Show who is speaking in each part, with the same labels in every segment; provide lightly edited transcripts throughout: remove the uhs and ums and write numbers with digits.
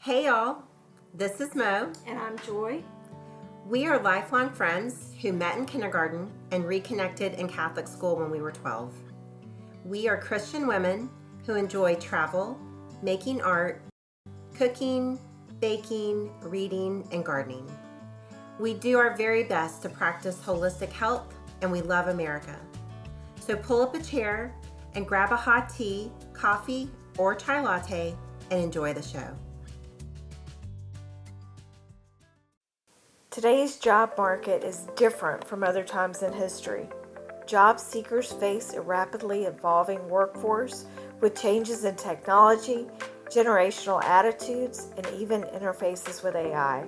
Speaker 1: Hey y'all, this is Mo.
Speaker 2: And I'm Joy.
Speaker 1: We are lifelong friends who met in kindergarten and reconnected in Catholic school when we were 12. We are Christian women who enjoy travel, making art, cooking, baking, reading, and gardening. We do our very best to practice holistic health, and we love America. So pull up a chair and grab a hot tea, coffee, or chai latte and enjoy the show.
Speaker 2: Today's job market is different from other times in history. Job seekers face a rapidly evolving workforce with changes in technology, generational attitudes, and even interfaces with AI.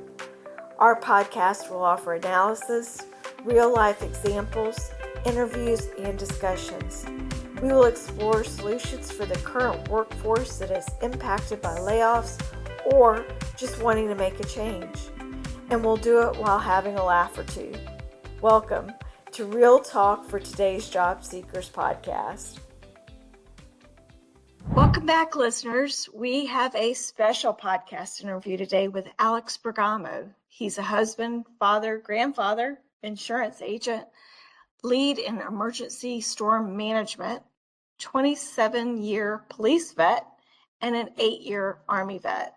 Speaker 2: Our podcast will offer analysis, real-life examples, interviews, and discussions. We will explore solutions for the current workforce that is impacted by layoffs or just wanting to make a change. And we'll do it while having a laugh or two. Welcome to Real Talk for Today's Job Seekers podcast. Welcome back, listeners. We have a special podcast interview today with Alex Bergamo. He's a husband, father, grandfather, insurance agent, lead in emergency storm management, 27-year police vet, and an 8-year Army vet.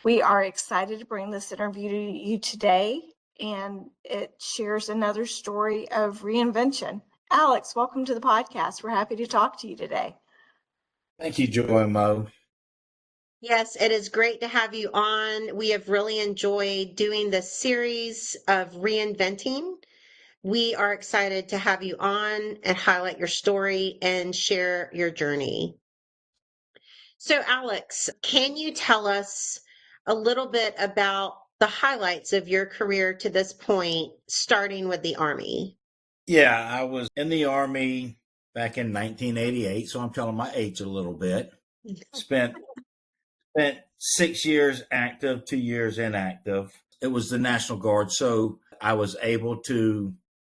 Speaker 2: We are excited to bring this interview to you today, and it shares another story of reinvention. Alex, welcome to the podcast. We're happy to talk to you today.
Speaker 3: Thank you, Joy and Mo.
Speaker 1: Yes, it is great to have you on. We have really enjoyed doing this series of reinventing. We are excited to have you on and highlight your story and share your journey. So, Alex, can you tell us a little bit about the highlights of your career to this point, starting with the Army?
Speaker 3: Yeah, I was in the Army back in 1988, so I'm telling my age a little bit. Spent 6 years active, 2 years inactive. It was the National Guard, so I was able to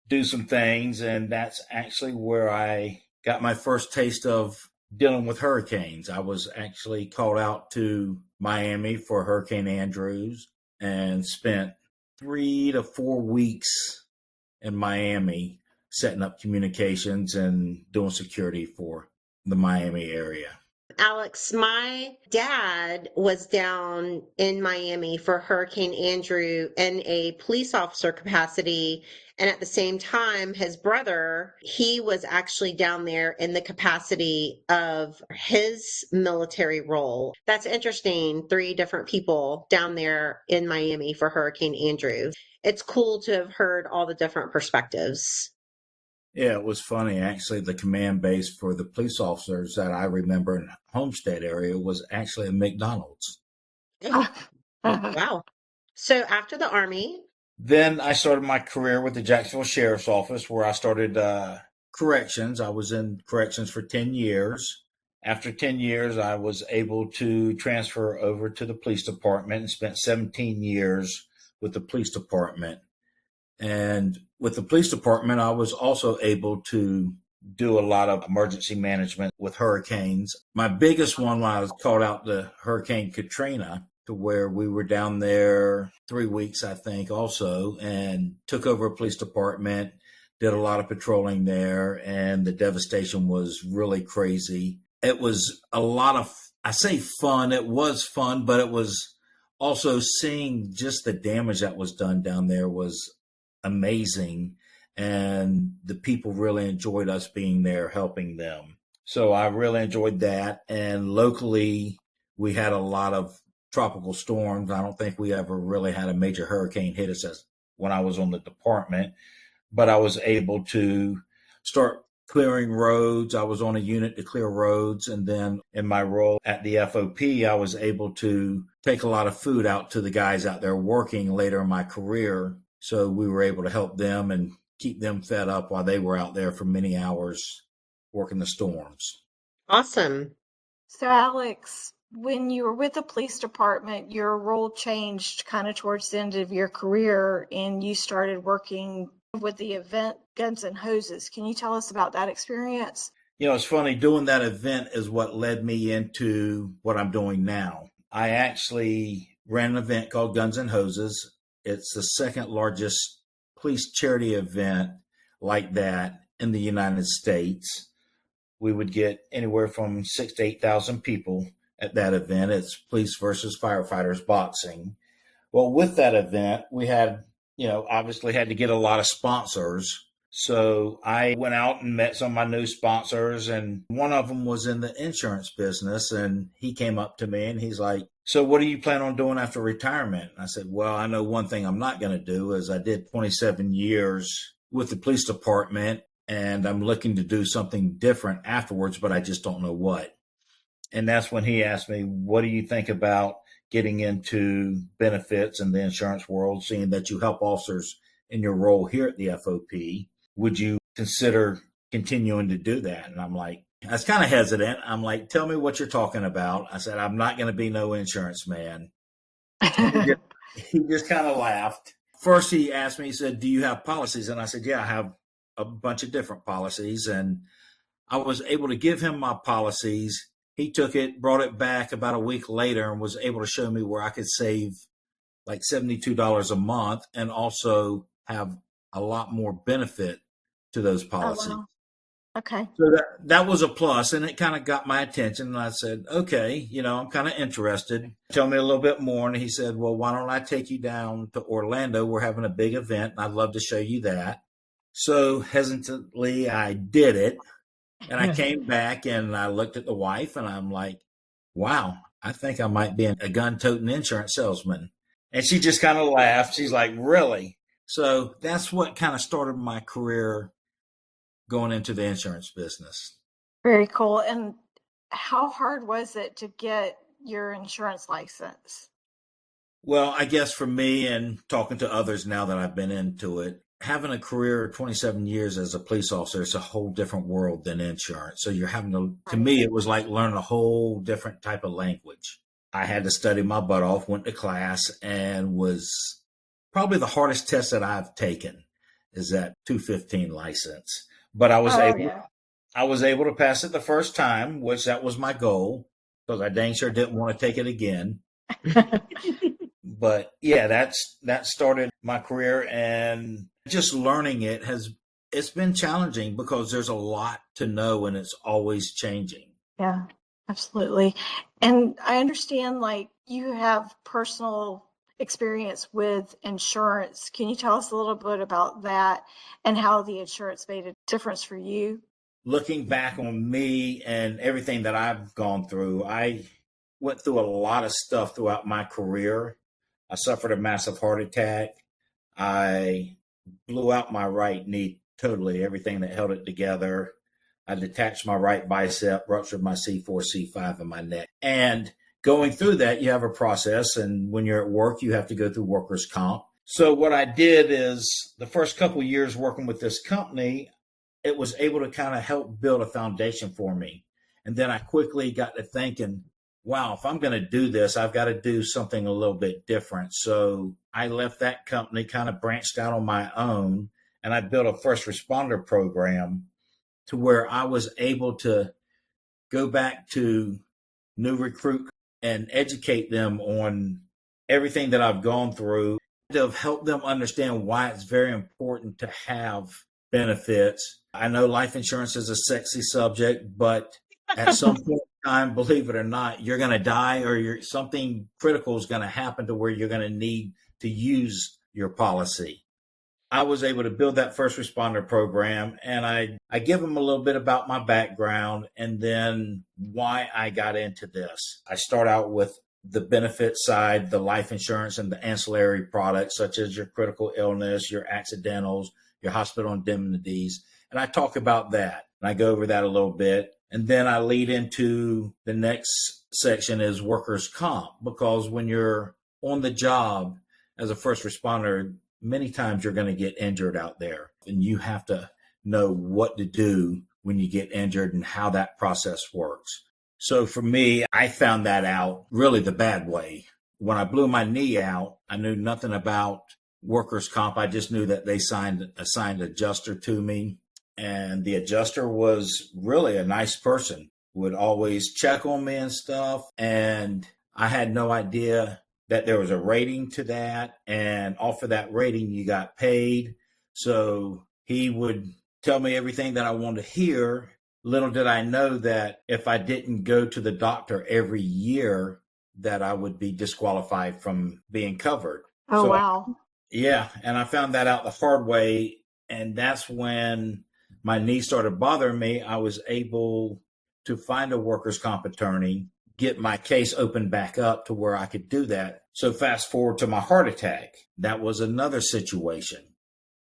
Speaker 3: do some things, and that's actually where I got my first taste of dealing with hurricanes. I was actually called out to Miami for Hurricane Andrews and spent 3 to 4 weeks in Miami setting up communications and doing security for the Miami area.
Speaker 1: Alex, my dad was down in Miami for Hurricane Andrew in a police officer capacity. And at the same time, his brother, he was actually down there in the capacity of his military role. That's interesting. 3 different people down there in Miami for Hurricane Andrew. It's cool to have heard all the different perspectives.
Speaker 3: Yeah, it was funny. Actually, the command base for the police officers that I remember in Homestead area was actually a McDonald's.
Speaker 1: Wow. So after the Army,
Speaker 3: Then I started my career with the Jacksonville Sheriff's Office, where I started corrections. I was in corrections for 10 years. After 10 years, I was able to transfer over to the police department and spent 17 years with the police department. And with the police department, I was also able to do a lot of emergency management with hurricanes. My biggest one when I was called out to Hurricane Katrina, to where we were down there 3 weeks, I think, also, and took over a police department, did a lot of patrolling there, and the devastation was really crazy. It was a lot of, I say fun, it was fun, but it was also seeing just the damage that was done down there was amazing, and the people really enjoyed us being there helping them. So I really enjoyed that. And locally, we had a lot of tropical storms. I don't think we ever really had a major hurricane hit us as when I was on the department, but I was able to start clearing roads. I was on a unit to clear roads. And then in my role at the FOP, I was able to take a lot of food out to the guys out there working later in my career. So we were able to help them and keep them fed up while they were out there for many hours working the storms.
Speaker 1: awesome.
Speaker 2: So, Alex, when you were with the police department, your role changed kind of towards the end of your career, and you started working with the event Guns and Hoses. Can you tell us about that experience?
Speaker 3: You know, it's funny, doing that event is what led me into what I'm doing now. I actually ran an event called Guns and Hoses. It's the second largest police charity event like that in the United States. We would get anywhere from 6 to 8,000 people at that event. It's police versus firefighters boxing. Well, with that event, we had, obviously had to get a lot of sponsors. So I went out and met some of my new sponsors, and one of them was in the insurance business. And he came up to me and he's like, "So what do you plan on doing after retirement?" And I said, "Well, I know one thing I'm not going to do is I did 27 years with the police department, and I'm looking to do something different afterwards, but I just don't know what." And that's when he asked me, "What do you think about getting into benefits in the insurance world, seeing that you help officers in your role here at the FOP? Would you consider continuing to do that?" And I'm like, I was kind of hesitant. I'm like, "Tell me what you're talking about." I said, "I'm not going to be no insurance man." He just kind of laughed. First, he asked me, he said, "Do you have policies?" And I said, "Yeah, I have a bunch of different policies." And I was able to give him my policies. He took it, brought it back about a week later, and was able to show me where I could save like $72 a month and also have a lot more benefit to those policies.
Speaker 2: Oh, wow. Okay.
Speaker 3: So that was a plus, and it kind of got my attention. And I said, "Okay, I'm kind of interested. Tell me a little bit more." And he said, "Well, why don't I take you down to Orlando? We're having a big event, and I'd love to show you that." So hesitantly, I did it. And I came back and I looked at the wife and I'm like, "Wow, I think I might be a gun-toting insurance salesman." And she just kind of laughed. She's like, "Really?" So that's what kind of started my career going into the insurance business.
Speaker 2: Very cool. And how hard was it to get your insurance license?
Speaker 3: Well, I guess for me and talking to others now that I've been into it, having a career of 27 years as a police officer, it's a whole different world than insurance. So you're having to me, it was like learning a whole different type of language. I had to study my butt off, went to class, and was probably the hardest test that I've taken is that 215 license. But I was able to pass it the first time, which that was my goal because I dang sure didn't want to take it again. But yeah, that started my career, and just learning it's been challenging because there's a lot to know and it's always changing.
Speaker 2: Yeah, absolutely. And I understand like you have personal experience with insurance. Can you tell us a little bit about that and how the insurance made a difference for you?
Speaker 3: Looking back on me and everything that I've gone through, I went through a lot of stuff throughout my career. I suffered a massive heart attack. I blew out my right knee totally, everything that held it together. I detached my right bicep, ruptured my C4, C5 in my neck. And going through that, you have a process. And when you're at work, you have to go through workers' comp. So what I did is the first couple of years working with this company, it was able to kind of help build a foundation for me. And then I quickly got to thinking, wow, if I'm going to do this, I've got to do something a little bit different. So I left that company, kind of branched out on my own, and I built a first responder program to where I was able to go back to new recruit and educate them on everything that I've gone through to help them understand why it's very important to have benefits. I know life insurance is a sexy subject, but at some point in time, believe it or not, you're going to die or something critical is going to happen to where you're going to need to use your policy. I was able to build that first responder program, and I give them a little bit about my background and then why I got into this. I start out with the benefit side, the life insurance and the ancillary products such as your critical illness, your accidentals, your hospital indemnities. And I talk about that and I go over that a little bit. And then I lead into the next section is workers' comp, because when you're on the job as a first responder, many times you're going to get injured out there, and you have to know what to do when you get injured and how that process works. So for me, I found that out really the bad way. When I blew my knee out, I knew nothing about workers' comp. I just knew that they assigned an adjuster to me. And the adjuster was really a nice person, would always check on me and stuff. And I had no idea that there was a rating to that. And off of that rating, you got paid. So he would tell me everything that I wanted to hear. Little did I know that if I didn't go to the doctor every year, that I would be disqualified from being covered.
Speaker 2: Oh, wow.
Speaker 3: Yeah, and I found that out the hard way. And that's when my knee started bothering me. I was able to find a workers' comp attorney, get my case opened back up to where I could do that. So fast forward to my heart attack. That was another situation.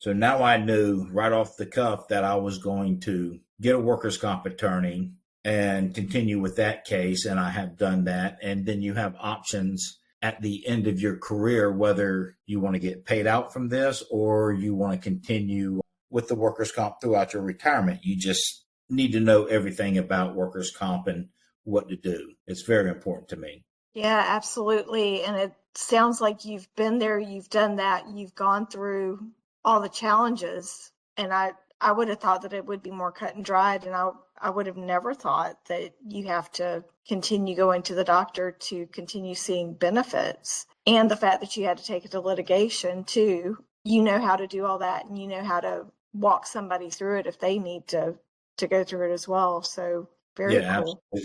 Speaker 3: So now I knew right off the cuff that I was going to get a workers' comp attorney and continue with that case. And I have done that. And then you have options at the end of your career, whether you want to get paid out from this or you want to continue with the workers' comp throughout your retirement. You just need to know everything about workers' comp and what to do. It's very important to me.
Speaker 2: Yeah, absolutely. And it sounds like you've been there, you've done that, you've gone through all the challenges. And I would have thought that it would be more cut and dried. And I would have never thought that you have to continue going to the doctor to continue seeing benefits. And the fact that you had to take it to litigation too, you know how to do all that, and you know how to walk somebody through it if they need to go through it as well. So very cool.
Speaker 3: Absolutely.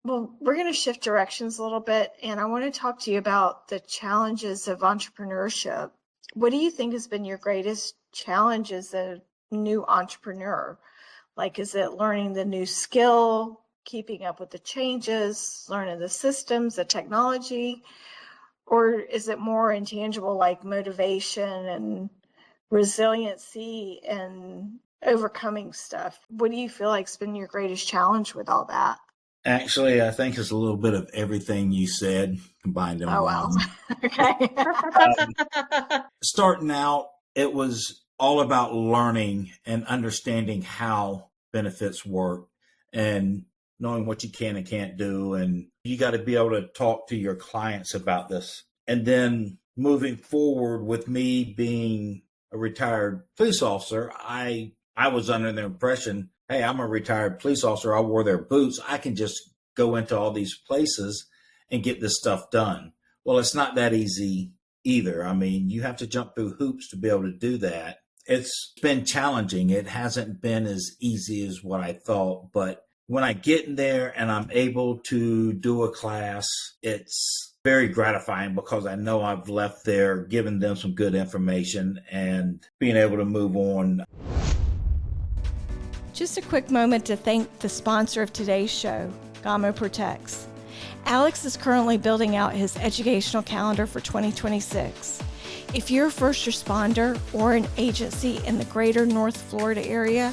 Speaker 2: Well, we're going to shift directions a little bit, and I want to talk to you about the challenges of entrepreneurship. What do you think has been your greatest challenge as a new entrepreneur? Like, is it learning the new skill, keeping up with the changes, learning the systems, the technology, or is it more intangible like motivation and resiliency and overcoming stuff? What do you feel like has been your greatest challenge with all that?
Speaker 3: Actually, I think it's a little bit of everything you said combined in one.
Speaker 2: Wow. Okay.
Speaker 3: Starting out, it was all about learning and understanding how benefits work and knowing what you can and can't do. And you got to be able to talk to your clients about this. And then moving forward with me being a retired police officer, I was under the impression, hey, I'm a retired police officer. I wore their boots. I can just go into all these places and get this stuff done. Well, it's not that easy either. I mean, you have to jump through hoops to be able to do that. It's been challenging. It hasn't been as easy as what I thought. But when I get in there and I'm able to do a class, it's very gratifying because I know I've left there giving them some good information and being able to move on.
Speaker 2: Just a quick moment to thank the sponsor of today's show, Bergamo Protects. Alex is currently building out his educational calendar for 2026. If you're a first responder or an agency in the greater North Florida area,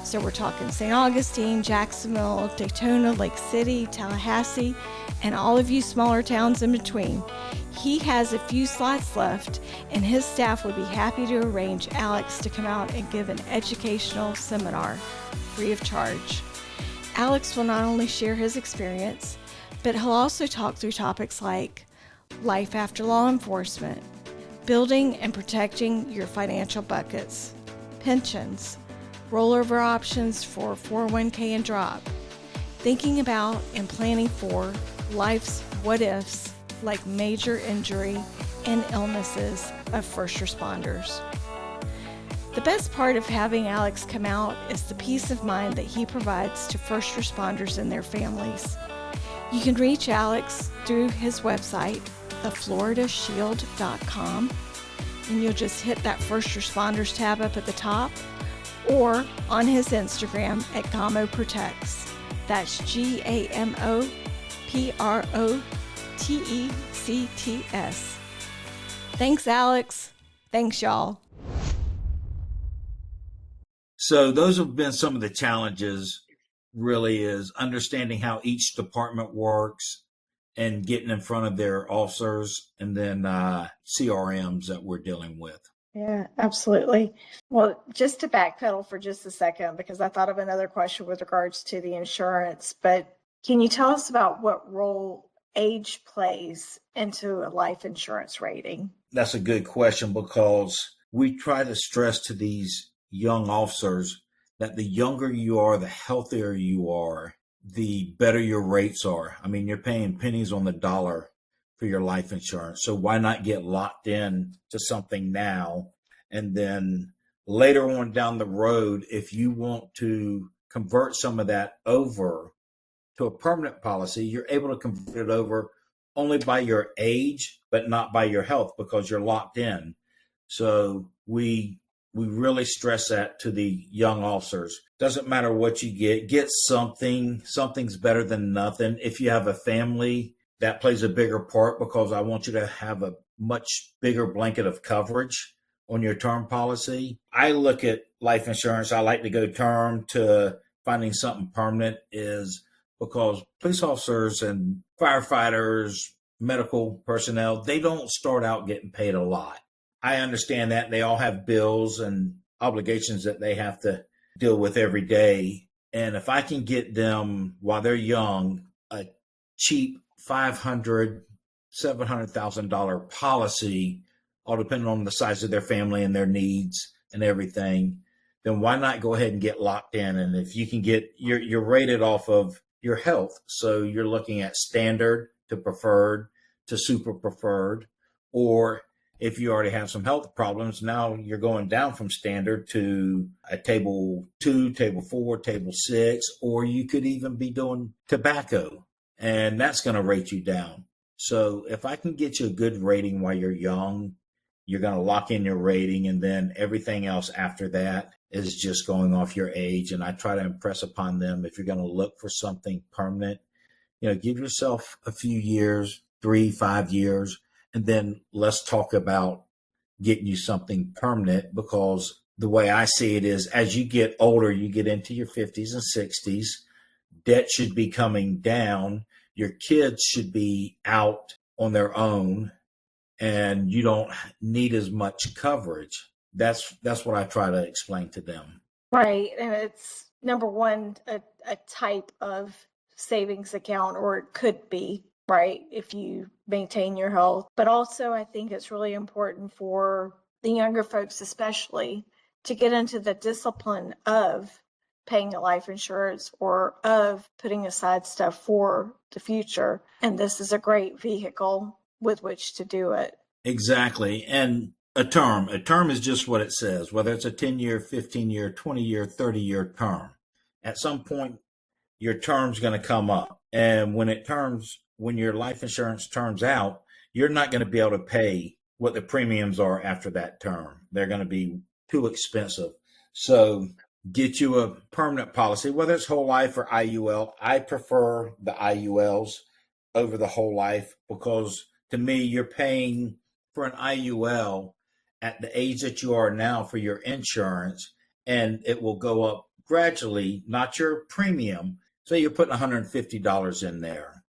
Speaker 2: so we're talking St. Augustine, Jacksonville, Daytona, Lake City, Tallahassee, and all of you smaller towns in between, he has a few slots left, and his staff would be happy to arrange Alex to come out and give an educational seminar free of charge. Alex will not only share his experience, but he'll also talk through topics like life after law enforcement, building and protecting your financial buckets, pensions, rollover options for 401k and drop, thinking about and planning for life's what-ifs like major injury and illnesses of first responders. The best part of having Alex come out is the peace of mind that he provides to first responders and their families. You can reach Alex through his website, thefloridashield.com, and you'll just hit that first responders tab up at the top, or on his Instagram at Bergamo Protects. That's GAMOPROTECTS. Thanks, Alex. Thanks, y'all.
Speaker 3: So those have been some of the challenges, really, is understanding how each department works and getting in front of their officers, and then CRMs that we're dealing with.
Speaker 2: Yeah, absolutely. Well, just to backpedal for just a second, because I thought of another question with regards to the insurance, but can you tell us about what role age plays into a life insurance rating?
Speaker 3: That's a good question, because we try to stress to these young officers that the younger you are, the healthier you are, the better your rates are. I mean, you're paying pennies on the dollar for your life insurance. So why not get locked in to something now? And then later on down the road, if you want to convert some of that over to a permanent policy, you're able to convert it over only by your age, but not by your health because you're locked in. So we really stress that to the young officers. Doesn't matter what you get something. Something's better than nothing. If you have a family, that plays a bigger part because I want you to have a much bigger blanket of coverage on your term policy. I look at life insurance. I like to go term to finding something permanent is because police officers and firefighters, medical personnel, they don't start out getting paid a lot. I understand that they all have bills and obligations that they have to deal with every day. And if I can get them while they're young, a cheap $500,000, $700,000 policy, all depending on the size of their family and their needs and everything, then why not go ahead and get locked in? And if you can get, you're rated off of your health. So you're looking at standard to preferred to super preferred, or if you already have some health problems, now you're going down from standard to a table 2, table 4, table 6, or you could even be doing tobacco, and that's going to rate you down. So if I can get you a good rating while you're young, you're going to lock in your rating, and then everything else after that is just going off your age. And I try to impress upon them, if you're going to look for something permanent, give yourself a few years, 3, 5 years, and then let's talk about getting you something permanent, because the way I see it is as you get older, you get into your 50s and 60s, debt should be coming down. Your kids should be out on their own and you don't need as much coverage. That's what I try to explain to them.
Speaker 2: Right. And it's number one, a type of savings account, or it could be, right, if you maintain your health. But also, I think it's really important for the younger folks, especially, to get into the discipline of paying a life insurance or of putting aside stuff for the future. And this is a great vehicle with which to do it.
Speaker 3: Exactly. And a term is just what it says, whether it's a 10-year, 15-year, 20-year, 30-year term. At some point, your term's going to come up. And when your life insurance turns out, you're not going to be able to pay what the premiums are after that term. They're going to be too expensive. So get you a permanent policy, whether it's whole life or IUL. I prefer the IULs over the whole life because to me, you're paying for an IUL at the age that you are now for your insurance, and it will go up gradually, not your premium. So you're putting $150 in there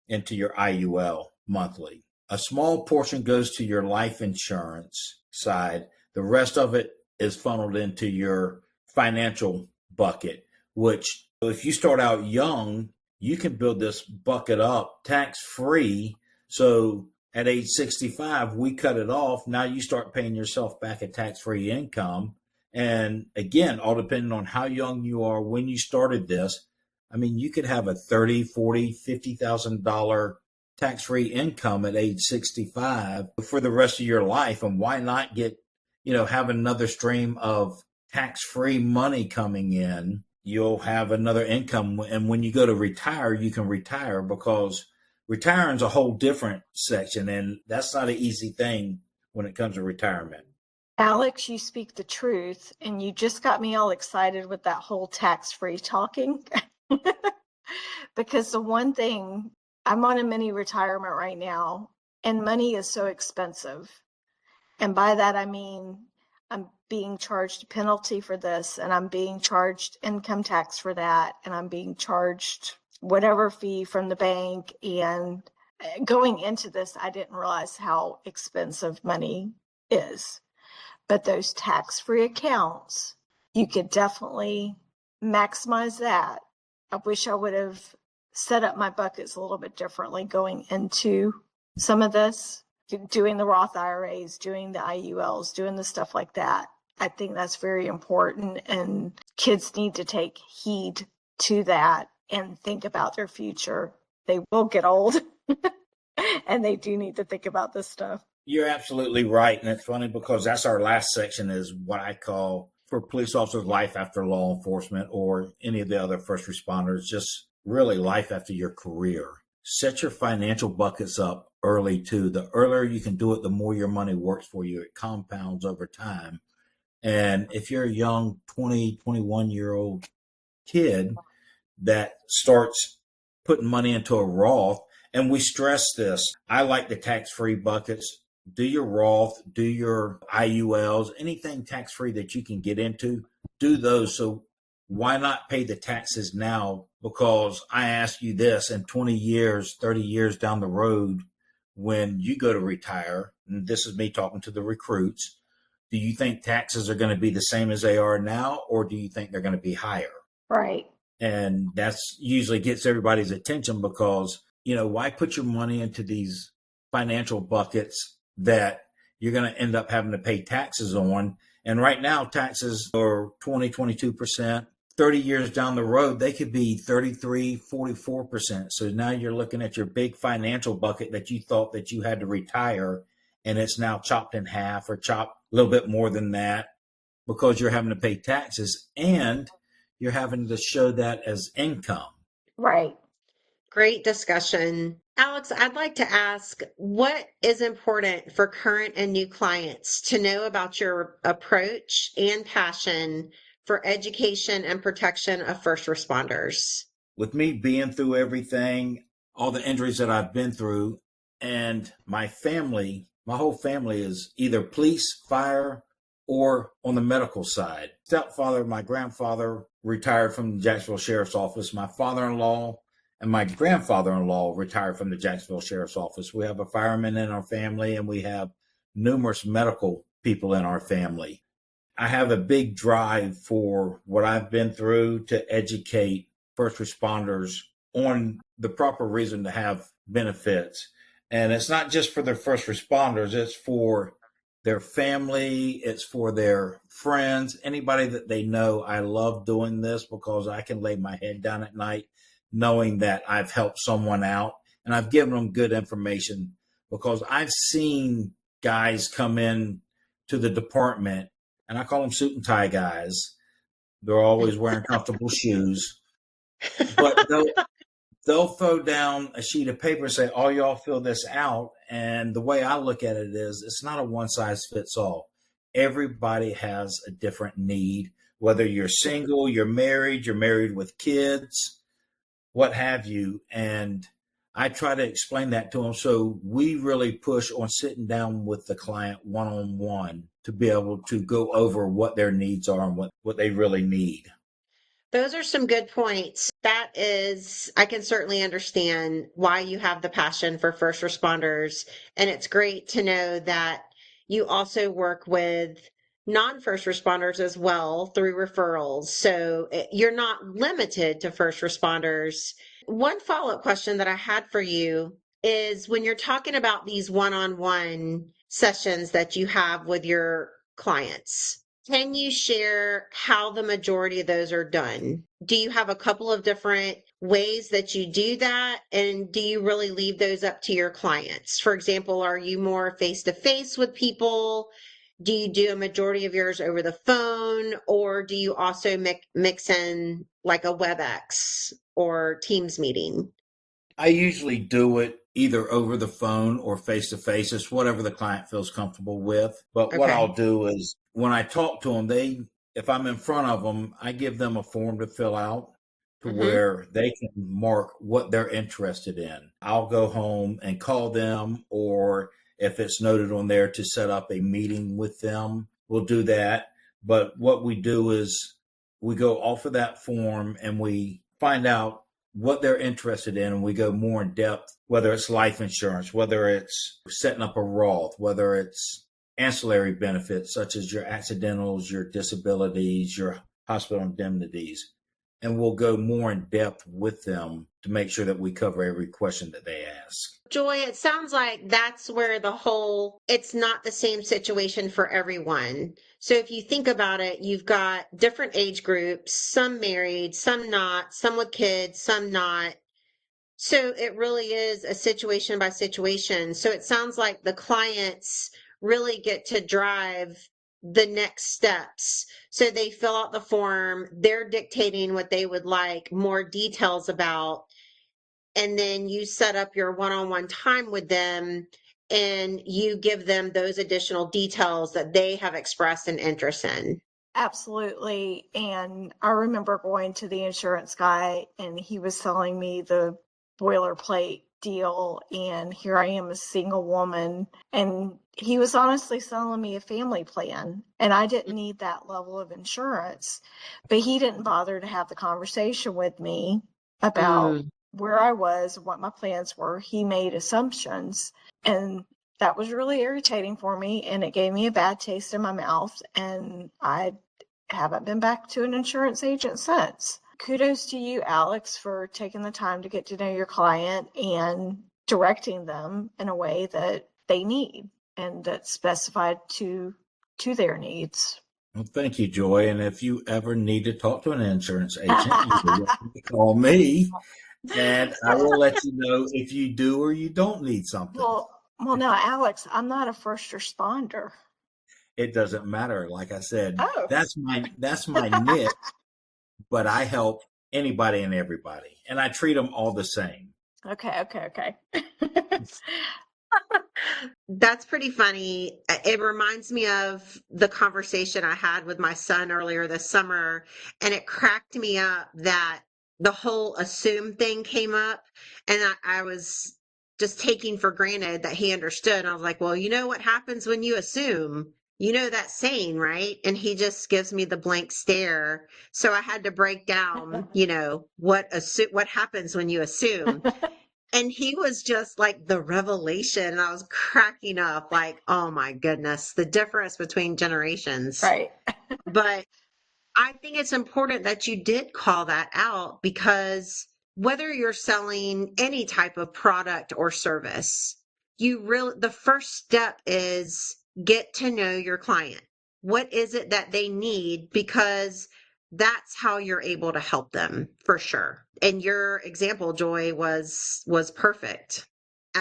Speaker 3: into your IUL monthly. A small portion goes to your life insurance side. The rest of it is funneled into your financial bucket, which if you start out young, you can build this bucket up tax-free. So at age 65, we cut it off. Now you start paying yourself back a tax-free income. And again, all depending on how young you are when you started this. I mean, you could have a $30,000, $40,000, $50,000 tax-free income at age 65 for the rest of your life. And why not have another stream of tax-free money coming in? You'll have another income. And when you go to retire, you can retire, because retiring is a whole different section. And that's not an easy thing when it comes to retirement.
Speaker 2: Alex, you speak the truth, and you just got me all excited with that whole tax-free talking. Because the one thing, I'm on a mini retirement right now, and money is so expensive. And by that, I mean, I'm being charged a penalty for this, and I'm being charged income tax for that, and I'm being charged whatever fee from the bank. And going into this, I didn't realize how expensive money is. But those tax-free accounts, you could definitely maximize that. I wish I would have set up my buckets a little bit differently going into some of this, doing the Roth IRAs, doing the IULs, doing the stuff like that. I think that's very important, and kids need to take heed to that and think about their future. They will get old and they do need to think about this stuff.
Speaker 3: You're absolutely right. And it's funny because that's our last section is what I call for police officers, life after law enforcement or any of the other first responders, just really life after your career. Set your financial buckets up early too. The earlier you can do it, the more your money works for you. It compounds over time. And if you're a young 20, 21-year-old kid that starts putting money into a Roth, and we stress this, I like the tax-free buckets. Do your Roth, do your IULs, anything tax-free that you can get into, do those. So why not pay the taxes now? Because I ask you this, in 20 years, 30 years down the road, when you go to retire, and this is me talking to the recruits, do you think taxes are going to be the same as they are now, or do you think they're going to be higher?
Speaker 2: Right.
Speaker 3: And that's usually gets everybody's attention because, why put your money into these financial buckets that you're going to end up having to pay taxes on? And right now, taxes are 20, 22%. 30 years down the road, they could be 33, 44%. So now you're looking at your big financial bucket that you thought that you had to retire, and it's now chopped in half or chopped a little bit more than that because you're having to pay taxes and you're having to show that as income.
Speaker 2: Right.
Speaker 1: Great discussion. Alex, I'd like to ask, what is important for current and new clients to know about your approach and passion for education and protection of first responders?
Speaker 3: With me being through everything, all the injuries that I've been through, and my whole family is either police, fire, or on the medical side. Stepfather, my grandfather retired from the Jacksonville Sheriff's Office. My father-in-law and my grandfather-in-law retired from the Jacksonville Sheriff's Office. We have a fireman in our family, and we have numerous medical people in our family. I have a big drive for what I've been through to educate first responders on the proper reason to have benefits. And it's not just for their first responders, it's for their family, it's for their friends, anybody that they know. I love doing this because I can lay my head down at night knowing that I've helped someone out and I've given them good information, because I've seen guys come in to the department, and I call them suit and tie guys. They're always wearing comfortable shoes, but they'll throw down a sheet of paper and say, "Oh, y'all fill this out." And the way I look at it is, it's not a one size fits all. Everybody has a different need, whether you're single, you're married with kids, what have you. And I try to explain that to them. So we really push on sitting down with the client one-on-one to be able to go over what their needs are and what they really need.
Speaker 1: Those are some good points. I can certainly understand why you have the passion for first responders. And it's great to know that you also work with non-first responders as well through referrals. So you're not limited to first responders. One follow-up question that I had for you is, when you're talking about these one-on-one sessions that you have with your clients, can you share how the majority of those are done? Do you have a couple of different ways that you do that? And do you really leave those up to your clients? For example, are you more face-to-face with people? Do you do a majority of yours over the phone? Or do you also mix in like a WebEx or Teams meeting?
Speaker 3: I usually do it either over the phone or face to face. It's whatever the client feels comfortable with. But what
Speaker 1: Okay.
Speaker 3: I'll do is, when I talk to them, if I'm in front of them, I give them a form to fill out to where they can mark what they're interested in. I'll go home and call them, or if it's noted on there to set up a meeting with them, we'll do that. But what we do is we go off of that form and we find out what they're interested in, and we go more in depth, whether it's life insurance, whether it's setting up a Roth, whether it's ancillary benefits such as your accidentals, your disabilities, your hospital indemnities. and we'll go more in depth with them to make sure that we cover every question that they ask.
Speaker 1: Joy, it sounds like that's where it's not the same situation for everyone. So if you think about it, you've got different age groups, some married, some not, some with kids, some not. So it really is a situation by situation. So it sounds like the clients really get to drive the next steps. So they fill out the form, they're dictating what they would like more details about, and then you set up your one-on-one time with them and you give them those additional details that they have expressed an interest in.
Speaker 2: Absolutely. And I remember going to the insurance guy and he was selling me the boilerplate deal. And here I am, a single woman. And he was honestly selling me a family plan. And I didn't need that level of insurance. But he didn't bother to have the conversation with me about where I was, what my plans were. He made assumptions. And that was really irritating for me, and it gave me a bad taste in my mouth, and I haven't been back to an insurance agent since. Kudos to you, Alex, for taking the time to get to know your client and directing them in a way that they need and that's specified to their needs.
Speaker 3: Well, thank you, Joy. And if you ever need to talk to an insurance agent, you're welcome to call me, and I will let you know if you do or you don't need something.
Speaker 2: Well, now, Alex, I'm not a first responder.
Speaker 3: It doesn't matter. Like I said, that's my niche, but I help anybody and everybody, and I treat them all the same.
Speaker 2: Okay.
Speaker 1: That's pretty funny. It reminds me of the conversation I had with my son earlier this summer, and it cracked me up that the whole assume thing came up, and I was just taking for granted that he understood. And I was like, well, you know what happens when you assume? You know that saying, right? And he just gives me the blank stare. So I had to break down, what happens when you assume. And he was just like the revelation. And I was cracking up like, oh my goodness, the difference between generations.
Speaker 2: Right.
Speaker 1: But I think it's important that you did call that out, because whether you're selling any type of product or service, the first step is get to know your client. What is it that they need? Because that's how you're able to help them for sure. And your example, Joy, was perfect.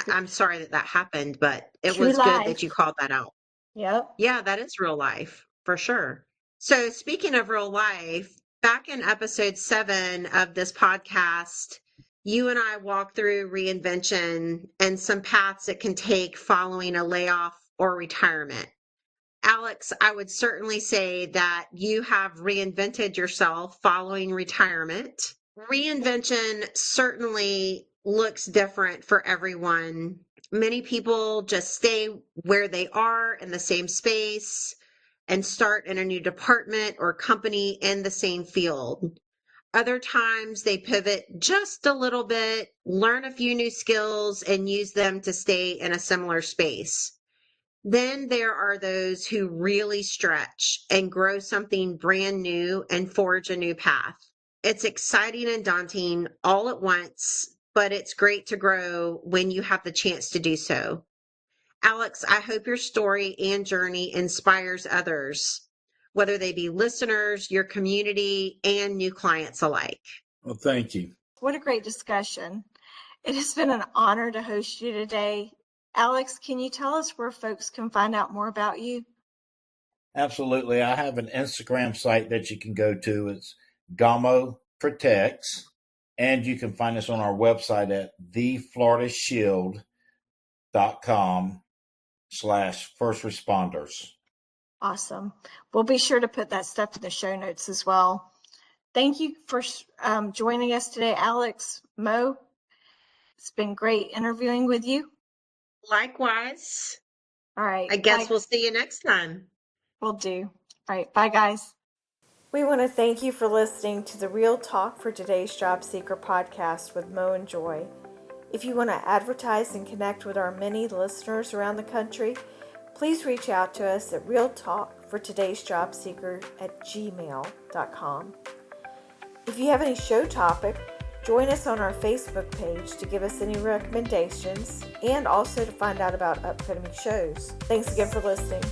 Speaker 1: I'm sorry that happened, but it
Speaker 2: True
Speaker 1: was
Speaker 2: life.
Speaker 1: good that you called that out.
Speaker 2: Yep.
Speaker 1: Yeah, that is real life for sure. So speaking of real life, back in episode 7 of this podcast, you and I walked through reinvention and some paths it can take following a layoff or retirement. Alex, I would certainly say that you have reinvented yourself following retirement. Reinvention certainly looks different for everyone. Many people just stay where they are in the same space and start in a new department or company in the same field. Other times they pivot just a little bit, learn a few new skills, and use them to stay in a similar space. Then there are those who really stretch and grow something brand new and forge a new path. It's exciting and daunting all at once, but it's great to grow when you have the chance to do so. Alex, I hope your story and journey inspires others, whether they be listeners, your community, and new clients alike.
Speaker 3: Well, thank you.
Speaker 2: What a great discussion. It has been an honor to host you today. Alex, can you tell us where folks can find out more about you?
Speaker 3: Absolutely. I have an Instagram site that you can go to. It's Bergamo Protects, and you can find us on our website at thefloridashield.com/first responders.
Speaker 2: Awesome. We'll be sure to put that stuff in the show notes as well. Thank you for joining us today, Alex. Mo, it's been great interviewing with you.
Speaker 1: Likewise.
Speaker 2: All right.
Speaker 1: I guess we'll see you next time.
Speaker 2: Will do. All right. Bye, guys. We want to thank you for listening to the Real Talk for Today's Job Seeker podcast with Mo and Joy. If you want to advertise and connect with our many listeners around the country, please reach out to us at realtalkfortodaysjobseeker@gmail.com. If you have any show topic, join us on our Facebook page to give us any recommendations and also to find out about upcoming shows. Thanks again for listening.